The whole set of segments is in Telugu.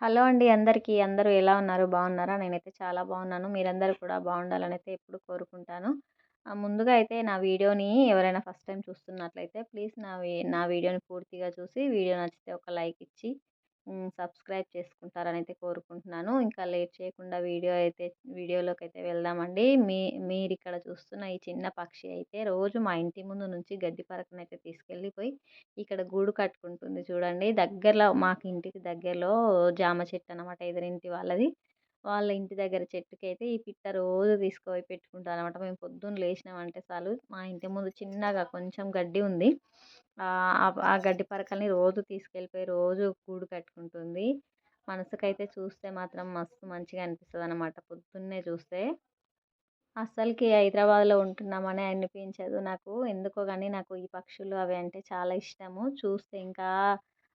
హలో అండి అందరికీ. అందరూ ఎలా ఉన్నారు? బాగున్నారా? నేనైతే చాలా బాగున్నాను. మీరందరూ కూడా బాగుండాలనైతే ఎప్పుడు కోరుకుంటాను. ముందుగా అయితే నా వీడియోని ఎవరైనా ఫస్ట్ టైమ్ చూస్తున్నట్లయితే ప్లీజ్ నా వీడియోని పూర్తిగా చూసి వీడియో నచ్చితే ఒక లైక్ ఇచ్చి సబ్స్క్రైబ్ చేసుకుంటారనైతే కోరుకుంటున్నాను. ఇంకా లేట్ చేయకుండా వీడియోలోకైతే వెళ్దామండి. మీరిక్కడ చూస్తున్న ఈ చిన్న పక్షి అయితే రోజు మా ఇంటి ముందు నుంచి గడ్డి పరకనైతే తీసుకెళ్ళిపోయి ఇక్కడ గూడు కట్టుకుంటుంది చూడండి. మాకు ఇంటికి దగ్గరలో జామ చెట్టు అనమాట ఎదురింటి వాళ్ళది. వాళ్ళ ఇంటి దగ్గర చెట్టుకైతే ఈ పిట్ట రోజు తీసుకుపోయి పెట్టుకుంటాదనమాట. మేము పొద్దున్న లేసినామంటే చాలు మా ఇంటి ముందు చిన్నగా కొంచెం గడ్డి ఉంది. ఆ గడ్డి పరకల్ని రోజు తీసుకెళ్ళిపోయి రోజు గూడు కట్టుకుంటుంది. మనసుకైతే చూస్తే మాత్రం మస్తు మంచిగా అనిపిస్తదనమాట పొద్దున్నే చూస్తే. అస్సలకి హైదరాబాద్‌లో ఉంటున్నామని అనిపించదు నాకు. ఎందుకో గాని నాకు ఈ పక్షులు అవి అంటే చాలా ఇష్టము. చూస్తే ఇంకా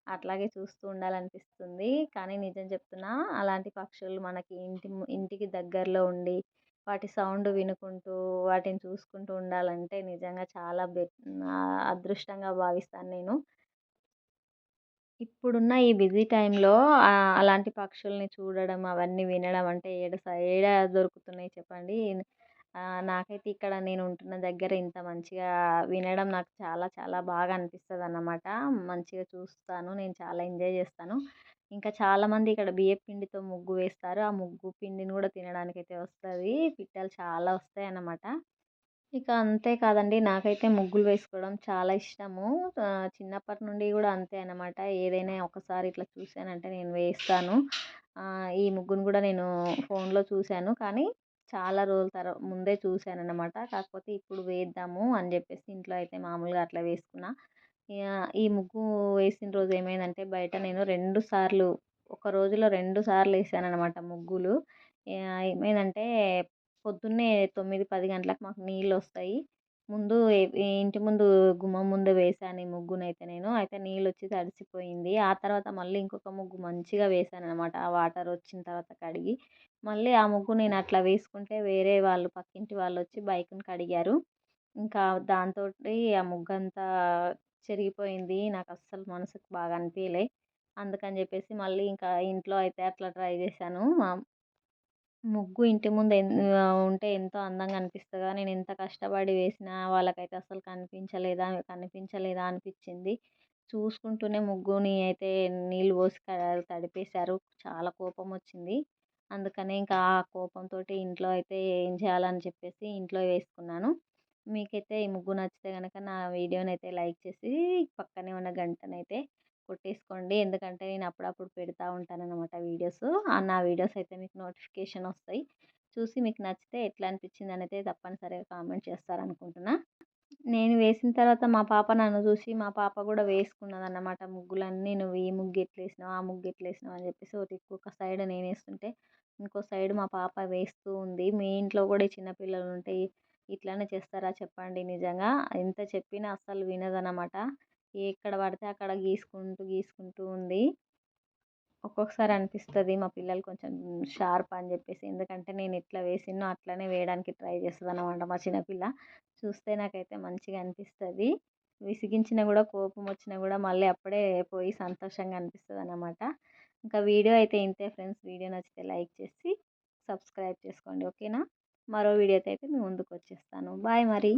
అట్లాగే చూస్తూ ఉండాలనిపిస్తుంది. కానీ నిజం చెప్తున్నా అలాంటి పక్షులు మనకి ఇంటికి దగ్గరలో ఉండి, వాటి సౌండ్ వినుకుంటూ, వాటిని చూసుకుంటూ ఉండాలంటే నిజంగా చాలా అదృష్టంగా భావిస్తాను నేను. ఇప్పుడున్న ఈ బిజీ టైంలో అలాంటి పక్షుల్ని చూడడం, అవన్నీ వినడం అంటే ఏడ దొరుకుతున్నాయి చెప్పండి. నాకైతే ఇక్కడ నేను ఉంటున్న దగ్గర ఇంత మంచిగా వినడం నాకు చాలా చాలా బాగా అనిపిస్తదన్నమాట. మంచిగా చూస్తాను. నేను చాలా ఎంజాయ్ చేస్తాను. ఇంకా చాలామంది ఇక్కడ బియ్యపు పిండితో ముగ్గు వేస్తారు. ఆ ముగ్గు పిండిని కూడా తినడానికైతే వస్తది. పిట్టలు చాలా వస్తాయన్నమాట. ఇక అంతే కాదండి. నాకైతే ముగ్గులు వేసుకోవడం చాలా ఇష్టము. చిన్నప్పటి నుండి గూడా అంతే అనమాట. ఏదైనా ఒకసారి ఇట్లా చూశానంటే నేను వేస్తాను. ఈ ముగ్గును గూడా నేను ఫోన్‌లో చూశాను. కానీ చాలా రోజుల ముందే చూశాననమాట. కాకపోతే ఇప్పుడు వేద్దాము అని జెప్పేసి ఇంట్లో అయితే మామూలుగా అట్లా వేసుకున్నా. ఈ ముగ్గు వేసిన రోజు ఏమైందంటే బయట నేను 2 సార్లు ఒక రోజులో 2 సార్లు ఏసాననమాట ముగ్గులు. ఏమైందంటే పొద్దున్నే 9, 10 గంటలకు మాకు నీళ్ళొస్తాయి. ముందు ఈ ఇంటి ముందు గుమ్మం ముందు వేశాను ఈ ముగ్గునైతే నేను. అయితే నీళ్ళొచ్చి తడిసిపోయింది. ఆ తర్వాత మళ్ళీ ఇంకొక ముగ్గు మంచిగా వేశాననమాట. ఆ వాటర్ వచ్చిన తర్వాత కడిగి, మళ్ళీ ఆ ముగ్గు నేను అట్లా వేసుకుంటే వేరే వాళ్ళు పక్కింటి వాళ్ళొచ్చి బైకుని కడిగారు. ఇంకా దాంతోటి ఆ ముగ్గంతా చెరిగిపోయింది. నాకస్సలు మనసుకు బాగా అనిపియలే. అందుకని జెప్పేసి మళ్ళీ ఇంకా ఇంట్లో అయితే అట్లా ట్రై జేశాను. ముగ్గు ఇంటి ముందు ఉంటే ఎంతో అందంగా అనిపిస్తది కదా! నేనెంత కష్టపడి వేసినా వాళ్ళకైతే అసలు కనిపించలేదా అనిపిచ్చింది. చూసుకుంటూనే ముగ్గుని అయితే నీళ్ళు పోసి తడిపేశారు. చాలా కోపమొచ్చింది. అందుకనే ఇంకా ఆ కోపంతోటి ఇంట్లో అయితే ఏం చేయాలని చెప్పేసి ఇంట్లో వేసుకున్నాను. మీకైతే ఈ ముగ్గు నచ్చితే గనక నా వీడియోనైతే లైక్ చేసి పక్కనే ఉన్న గంటనైతే కొట్టేసుకోండి. ఎందుకంటే నేను అప్పుడప్పుడు పెడతా ఉంటాననమాట వీడియోస్. నా వీడియోస్ అయితే మీకు నోటిఫికేషన్ వస్తాయి. చూసి మీకు నచ్చితే ఎట్లా అనిపించిందనైతే తప్పనిసరిగా కామెంట్ చేస్తారనుకుంటున్నా. నేను వేసిన తర్వాత మా పాప నన్ను చూసి మా పాప కూడా వేసుకున్నదన్నమాట ముగ్గులన్నీ. "నువ్వు ఈ ముగ్గు ఎట్లేసినావు, ఆ ముగ్గు ఎట్లేసినావు" అని చెప్పేసి ఒక సైడ్ నేనేస్తుంటే, ఇంకో సైడ్ మా పాప వేస్తూ ఉంది. మీ ఇంట్లో కూడా ఈ చిన్న పిల్లలుంటే ఇట్లనే చేస్తారా చెప్పండి నిజంగా. ఎంత చెప్పినా అస్సలు వినదనమాట. ఎక్కడ పడితే అక్కడ గీసుకుంటూ ఉంది. ఒక్కొక్కసారి అనిపిస్తది మా పిల్లలు కొంచెం షార్ప్ అని జెప్పేసి. ఎందుకంటే నేను ఎట్లా వేసినో అట్లనే వేయడానికి ట్రై చేస్తదనమాట మా చిన్నపిల్ల. చూస్తే నాకైతే మంచిగా అనిపిస్తది. విసిగించినా గూడా కోపమొచ్చినా గూడా మళ్ళీ అప్పుడే పోయి సంతోషంగా అనిపిస్తదనమాట. ఇంకా వీడియో అయితే ఇంతే ఫ్రెండ్స్. వీడియో నచ్చితే లైక్ చేసి సబ్స్క్రైబ్ చేసుకోండి. ఓకేనా? మరో వీడియోతో అయితే మీ ముందుకొచ్చేస్తాను. బాయ్ మరి.